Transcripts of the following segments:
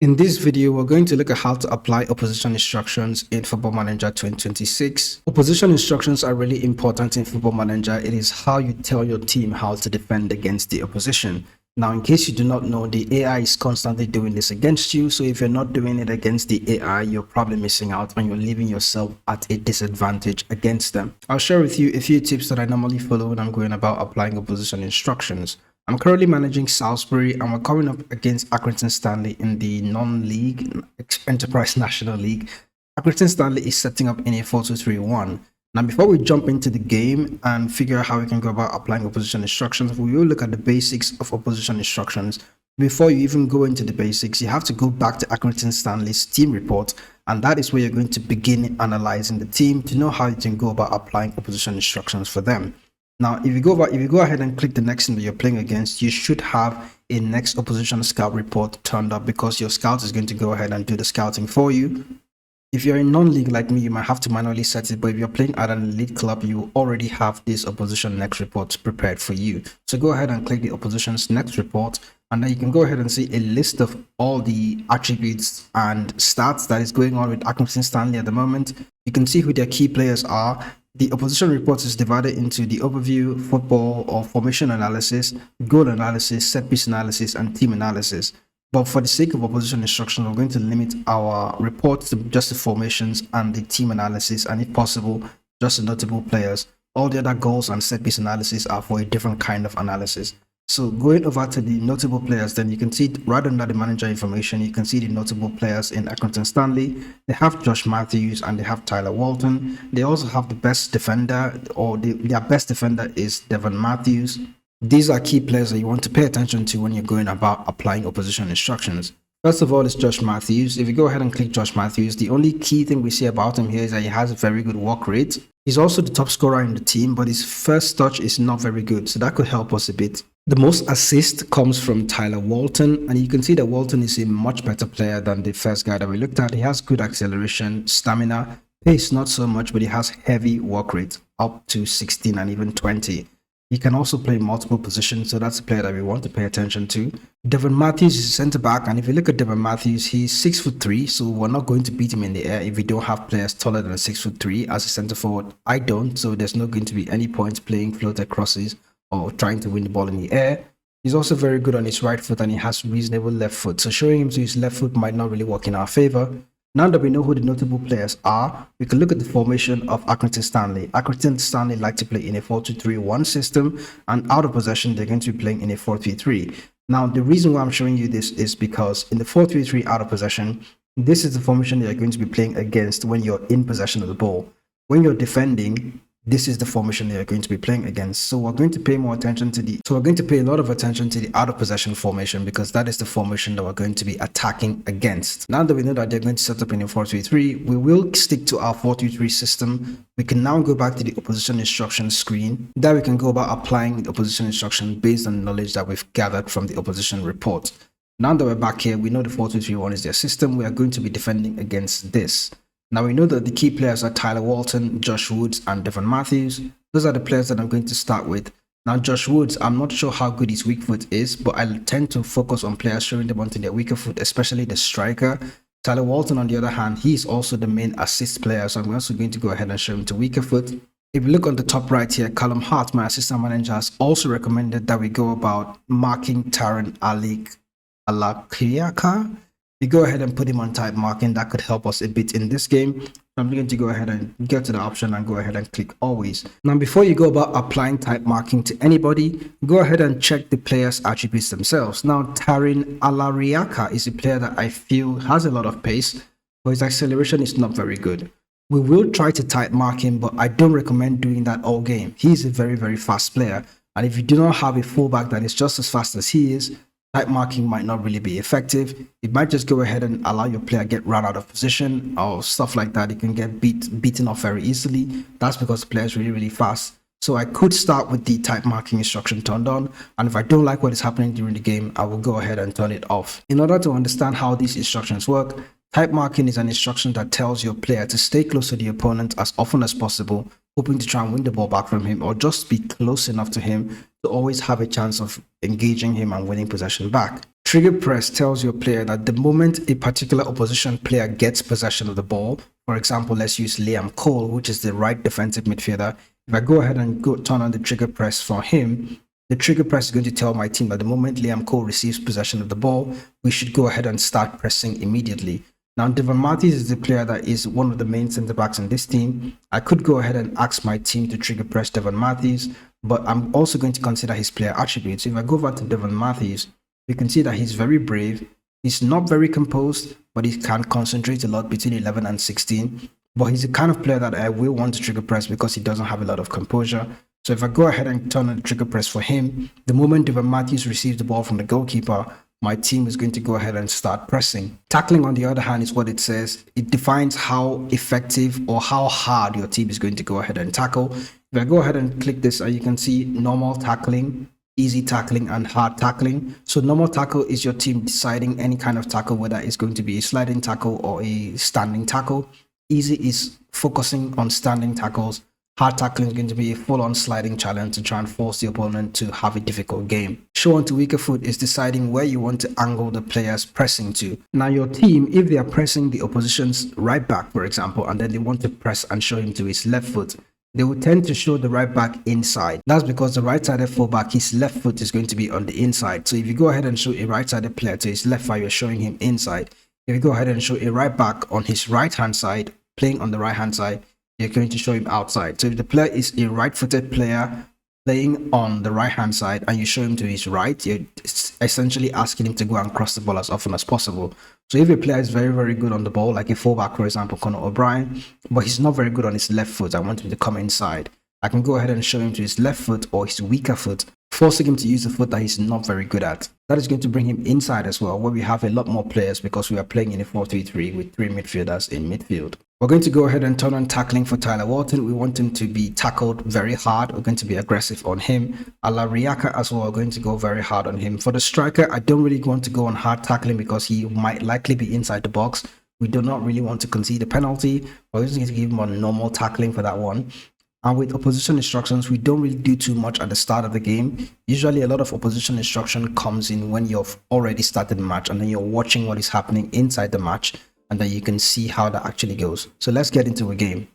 In this video, we're going to look at how to apply opposition instructions in Football Manager 2026. Opposition instructions are really important in Football Manager. It is how you tell your team how to defend against the opposition. Now, in case you do not know, the AI is constantly doing this against you. So if you're not doing it against the AI, you're probably missing out and you're leaving yourself at a disadvantage against them. I'll share with you a few tips that I normally follow when I'm going about applying opposition instructions. I'm currently managing Salisbury and we're coming up against Accrington Stanley in the non-league Enterprise National League. Accrington Stanley is setting up in a 4-2-3-1. Now, before we jump into the game and figure out how we can go about applying opposition instructions, we will look at the basics of opposition instructions. Before you even go into the basics, you have to go back to Accrington Stanley's team report, and that is where you're going to begin analyzing the team to know how you can go about applying opposition instructions for them. Now, if you go ahead and click the next team that you're playing against, you should have a next opposition scout report turned up because your scout is going to go ahead and do the scouting for you. If you're in non-league like me, you might have to manually set it, but if you're playing at an elite club, you already have this opposition next report prepared for you. So go ahead and click the opposition's next report, and then you can go ahead and see a list of all the attributes and stats that is going on with Accrington Stanley at the moment. You can see who their key players are. The opposition report is divided into the overview, football or formation analysis, goal analysis, set piece analysis, and team analysis. But for the sake of opposition instruction, we're going to limit our report to just the formations and the team analysis, and if possible, just the notable players. All the other goals and set piece analysis are for a different kind of analysis. So going over to the notable players, then you can see right under the manager information, you can see the notable players in Accrington Stanley. They have Josh Matthews and they have Tyler Walton. They also have the best defender, or their best defender is Devon Matthews. These are key players that you want to pay attention to when you're going about applying opposition instructions. First of all is Josh Matthews. If you go ahead and click Josh Matthews, the only key thing we see about him here is that he has a very good work rate. He's also the top scorer in the team, but his first touch is not very good, so that could help us a bit. The most assist comes from Tyler Walton, and you can see that Walton is a much better player than the first guy that we looked at. He has good acceleration, stamina, pace not so much, but he has heavy work rate, up to 16 and even 20. He can also play multiple positions, so that's a player that we want to pay attention to. Devon Matthews is a centre back, and if you look at Devon Matthews, he's 6'3", so we're not going to beat him in the air if we don't have players taller than 6'3". As a centre forward, I don't, so there's not going to be any point playing floater crosses or trying to win the ball in the air. He's also very good on his right foot, and he has reasonable left foot, so showing him to his left foot might not really work in our favour. Now that we know who the notable players are, we can look at the formation of Accrington Stanley. Accrington Stanley like to play in a 4-2-3-1 system, and out of possession, they're going to be playing in a 4-3-3. Now, the reason why I'm showing you this is because in the 4-3-3 out of possession, this is the formation that you're going to be playing against when you're in possession of the ball. When you're defending, this is the formation that you're going to be playing against. So we're going to pay a lot of attention to the out of possession formation, because that is the formation that we're going to be attacking against. Now that we know that they're going to set up in a 4-3-3, we will stick to our 4-2-3 system. We can now go back to the opposition instruction screen. There we can go about applying the opposition instruction based on the knowledge that we've gathered from the opposition report. Now that we're back here, we know the 4-2-3-1 is their system. We are going to be defending against this. Now we know that the key players are Tyler Walton, Josh Woods, and Devon Matthews. Those are the players that I'm going to start with. Now Josh Woods, I'm not sure how good his weak foot is, but I tend to focus on players showing them onto their weaker foot, especially the striker. Tyler Walton, on the other hand, he is also the main assist player, so I'm also going to go ahead and show him to weaker foot. If you look on the top right here, Callum Hart, my assistant manager, has also recommended that we go about marking Taron Alakiaka. You go ahead and put him on type marking. That could help us a bit in this game. So I'm going to go ahead and get to the option and go ahead and click always. Now, before you go about applying type marking to anybody, go ahead and check the player's attributes themselves. Now, Taron Alakiaka is a player that I feel has a lot of pace, but his acceleration is not very good. We will try to type mark him, but I don't recommend doing that all game. He's a very, very fast player. And if you do not have a fullback that is just as fast as he is, type marking might not really be effective. It might just go ahead and allow your player get run out of position or stuff like that. It can get beaten off very easily. That's because the player is really, really fast. So I could start with the type marking instruction turned on, and if I don't like what is happening during the game, I will go ahead and turn it off. In order to understand how these instructions work, type marking is an instruction that tells your player to stay close to the opponent as often as possible, hoping to try and win the ball back from him, or just be close enough to him to always have a chance of engaging him and winning possession back. trigger press tells your player that the moment a particular opposition player gets possession of the ball, for example, let's use Liam Cole, which is the right defensive midfielder. If I go ahead and turn on the trigger press for him, the trigger press is going to tell my team that the moment Liam Cole receives possession of the ball, we should go ahead and start pressing immediately. Now, Devon Matthews is the player that is one of the main centre-backs in this team. I could go ahead and ask my team to trigger press Devon Matthews, but I'm also going to consider his player attributes. If I go over to Devon Matthews, you can see that he's very brave. He's not very composed, but he can concentrate a lot between 11 and 16. But he's the kind of player that I will want to trigger press because he doesn't have a lot of composure. So if I go ahead and turn on the trigger press for him, the moment Devon Matthews receives the ball from the goalkeeper, my team is going to go ahead and start pressing. Tackling, on the other hand, is what it says. It defines how effective or how hard your team is going to go ahead and tackle. If I go ahead and click this, you can see normal tackling, easy tackling, and hard tackling. So normal tackle is your team deciding any kind of tackle, whether it's going to be a sliding tackle or a standing tackle. Easy is focusing on standing tackles. Hard tackling is going to be a full-on sliding challenge to try and force the opponent to have a difficult game. Show on to weaker foot is deciding where you want to angle the players pressing to. Now your team, if they are pressing the opposition's right back, for example, and then they want to press and show him to his left foot, they will tend to show the right back inside. That's because the right-sided fullback, his left foot is going to be on the inside. So if you go ahead and show a right-sided player to his left foot, you're showing him inside. If you go ahead and show a right back on his right-hand side, playing on the right-hand side, you're going to show him outside. So if the player is a right-footed player playing on the right-hand side and you show him to his right, you're essentially asking him to go and cross the ball as often as possible. So if a player is very, very good on the ball, like a fullback, for example, Conor O'Brien, but he's not very good on his left foot, I want him to come inside, I can go ahead and show him to his left foot or his weaker foot, forcing him to use the foot that he's not very good at. That is going to bring him inside as well, where we have a lot more players because we are playing in a 4-3-3 with 3 midfielders in midfield. We're going to go ahead and turn on tackling for Tyler Walton. We want him to be tackled very hard. We're going to be aggressive on him. Ala Riaka as well, we're going to go very hard on him. For the striker, I don't really want to go on hard tackling because he might likely be inside the box. We do not really want to concede a penalty. We're just going to give him a normal tackling for that one. And with opposition instructions, we don't really do too much at the start of the game. Usually a lot of opposition instruction comes in when you've already started the match and then you're watching what is happening inside the match, and then you can see how that actually goes. So let's get into a game.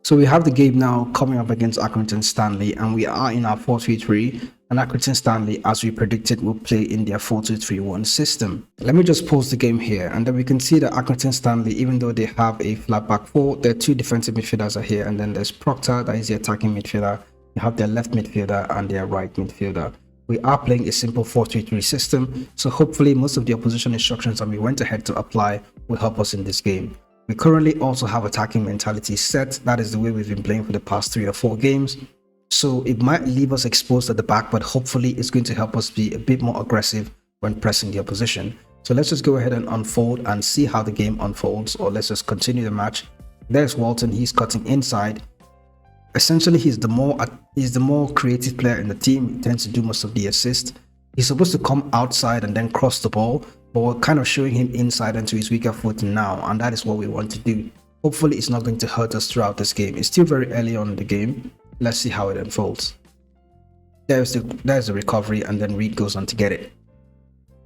So we have the game now coming up against Accrington Stanley, and we are in our 4-3-3, and Accrington Stanley, as we predicted, will play in their 4-2-3-1 system. Let me just pause the game here, and then we can see that Accrington Stanley, even though they have a flat back four, their 2 defensive midfielders are here, and then there's Proctor, that is the attacking midfielder. You have their left midfielder and their right midfielder. We are playing a simple 4-3-3 system, so hopefully most of the opposition instructions that we went ahead to apply will help us in this game. We currently also have attacking mentality set. That is the way we've been playing for the past 3 or 4 games. So it might leave us exposed at the back, but hopefully it's going to help us be a bit more aggressive when pressing the opposition. So let's just go ahead and unfold and see how the game unfolds, or let's just continue the match. There's Walton, he's cutting inside. Essentially, he's the more creative player in the team. He tends to do most of the assist. He's supposed to come outside and then cross the ball, but we're kind of showing him inside into his weaker foot now, and that is what we want to do. Hopefully it's not going to hurt us throughout this game. It's still very early on in the game. Let's see how it unfolds. There's the recovery, and then Reed goes on to get it.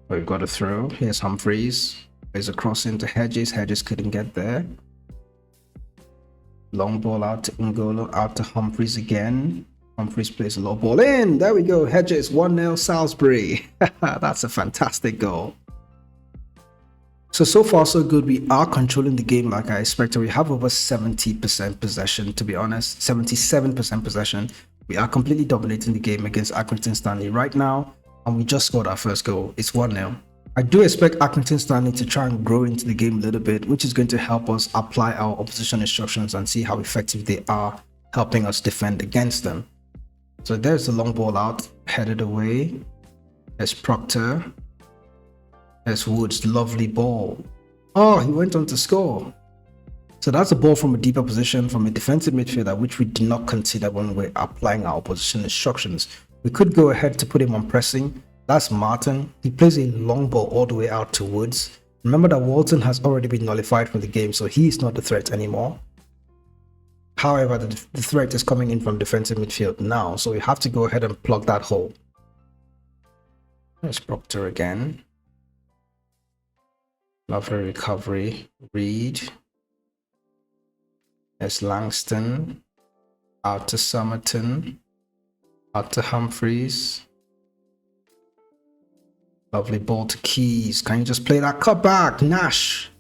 We've got a throw. Here's Humphreys. There's a cross into Hedges. Hedges couldn't get there. Long ball out to Ngolo, out to Humphreys again. Humphreys plays a low ball in. There we go. Hedges 1-0 Salisbury. That's a fantastic goal. So far so good. We are controlling the game like I expected. We have over 70% possession, to be honest. 77% possession. We are completely dominating the game against Accrington Stanley right now, and we just scored our first goal. It's 1-0. I do expect Accrington Stanley to try and grow into the game a little bit, which is going to help us apply our opposition instructions and see how effective they are helping us defend against them. So there's the long ball out, headed away. There's Proctor. There's Woods, lovely ball. Oh, he went on to score. So that's a ball from a deeper position from a defensive midfielder, which we did not consider when we're applying our opposition instructions. We could go ahead to put him on pressing. That's Martin. He plays a long ball all the way out to Woods. Remember that Walton has already been nullified from the game, so he is not the threat anymore. However, the threat is coming in from defensive midfield now, so we have to go ahead and plug that hole. There's Proctor again. Lovely recovery. Reed. There's Langston. Out to Somerton. Out to Humphreys. Lovely ball to Keys. Can you just play that cut back? Nash.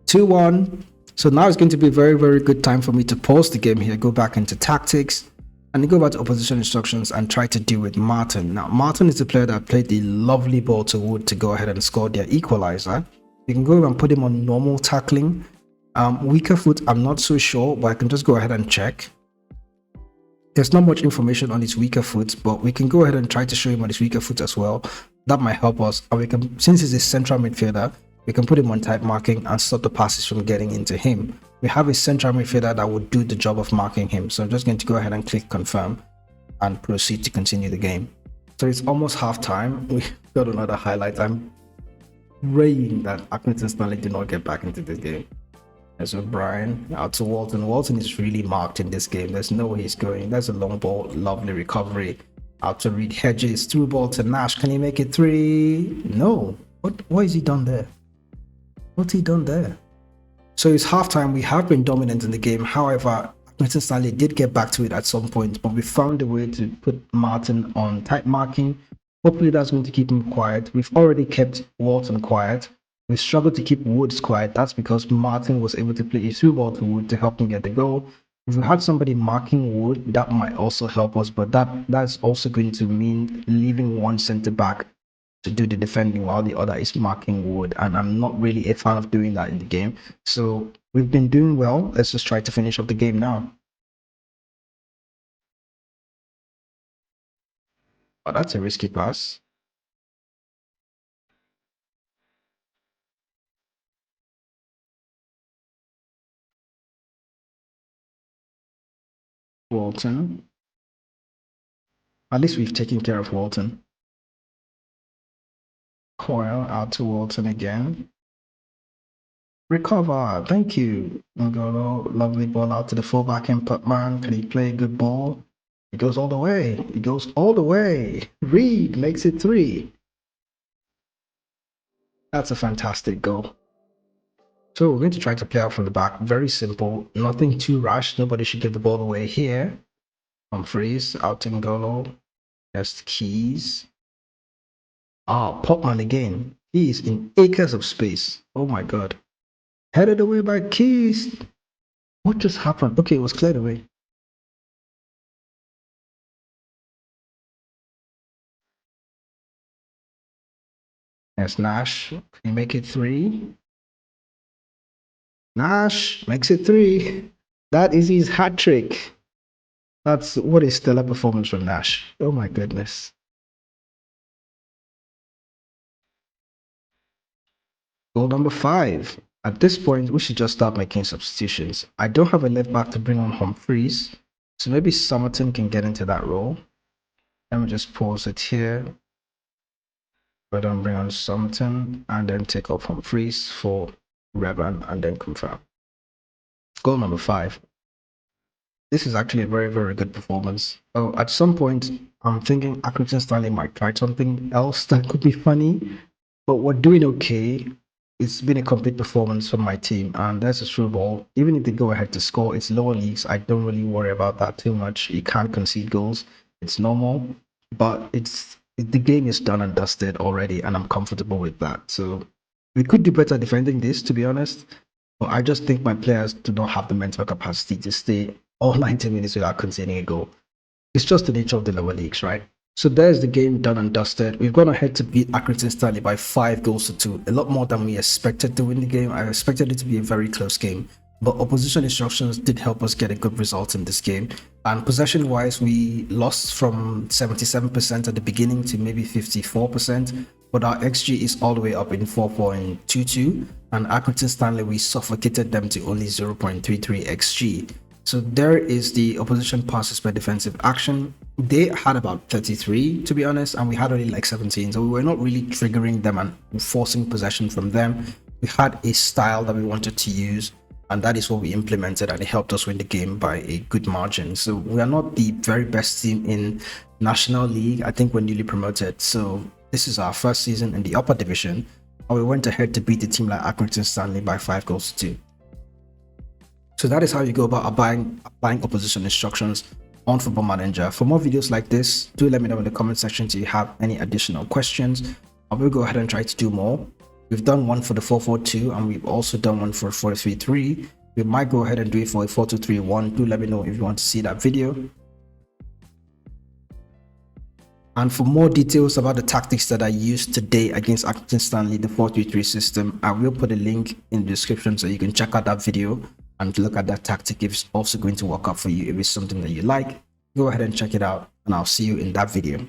2-1. So now it's going to be a very, very good time for me to pause the game here, go back into tactics, and go back to opposition instructions and try to deal with Martin. Now, Martin is the player that played the lovely ball to Wood to go ahead and score their equalizer. You can go and put him on normal tackling. Weaker foot, I'm not so sure, but I can just go ahead and check. There's not much information on his weaker foot, but we can go ahead and try to show him on his weaker foot as well. That might help us. And we can, since he's a central midfielder, we can put him on tight marking and stop the passes from getting into him. We have a central midfielder that would do the job of marking him. So I'm just going to go ahead and click confirm and proceed to continue the game. So it's almost half time. We got another highlight. I'm praying that Accrington Stanley do not get back into this game. There's O'Brien out to Walton. Walton is really marked in this game. There's no way he's going. There's a long ball, lovely recovery. Out to Reed Hedges, through ball to Nash. Can he make it 3? No. What is he done there? What's he done there? So it's halftime. We have been dominant in the game. However, Accrington Stanley did get back to it at some point, but we found a way to put Martin on tight marking. Hopefully that's going to keep him quiet. We've already kept Walton quiet. We struggled to keep Woods quiet. That's because Martin was able to play a through ball to Wood to help him get the goal. If we had somebody marking Wood, that might also help us, but that's also going to mean leaving one centre back to do the defending while the other is marking Wood, and I'm not really a fan of doing that in the game. So we've been doing well. Let's just try to finish up the game now. Oh, that's a risky pass. Walton. At least we've taken care of Walton. Coyle out to Walton again. Recover. Thank you. Ngolo, lovely ball out to the fullback in Putman. Can he play a good ball? He goes all the way. He goes all the way. Reed makes it 3. That's a fantastic goal. So we're going to try to play out from the back. Very simple. Nothing too rash. Nobody should give the ball away here. Humphreys out to Ngolo. There's the Keys. Popman again. He is in acres of space. Oh my god. Headed away by Keys. What just happened? Okay, it was cleared away. There's Nash. Can you make it 3? Nash makes it 3. That is his hat trick. That's what a stellar performance from Nash. Oh my goodness. Goal number 5. At this point, we should just start making substitutions. I don't have a left back to bring on Humphreys, so maybe Somerton can get into that role. Let me just pause it here. But then bring on Somerton and then take off Humphreys for Revan and then confirm. Goal number 5. This is actually a very, very good performance. Oh, at some point, I'm thinking Accrington Stanley might try something else that could be funny, but we're doing okay. It's been a complete performance from my team, and there's a through ball. Even if they go ahead to score, it's lower leagues. I don't really worry about that too much. You can't concede goals. It's normal, but the game is done and dusted already, and I'm comfortable with that. So we could do better defending this, to be honest. But I just think my players do not have the mental capacity to stay all 90 minutes without conceding a goal. It's just the nature of the lower leagues, right? So there's the game done and dusted. We've gone ahead to beat Accrington Stanley by 5 goals to 2. A lot more than we expected to win the game. I expected it to be a very close game. But opposition instructions did help us get a good result in this game. And possession-wise, we lost from 77% at the beginning to maybe 54%. But our XG is all the way up in 4.22. And Accrington Stanley, we suffocated them to only 0.33 XG. So there is the opposition passes per defensive action. They had about 33, to be honest, and we had only like 17. So we were not really triggering them and forcing possession from them. We had a style that we wanted to use, and that is what we implemented, and it helped us win the game by a good margin. So we are not the very best team in National League. I think we're newly promoted. So this is our first season in the upper division. and we went ahead to beat the team like Accrington Stanley by 5 goals to 2. So that is how you go about applying opposition instructions on Football Manager. For more videos like this, do let me know in the comment section if you have any additional questions. I will go ahead and try to do more. We've done one for the 4-4-2 and we've also done one for 4-3-3. We might go ahead and do it for a 4-2-3-1. Do let me know if you want to see that video. And for more details about the tactics that I used today against Accrington Stanley, the 4-3-3 system, I will put a link in the description so you can check out that video and look at that tactic if it's also going to work out for you. If it's something that you like, go ahead and check it out, and I'll see you in that video.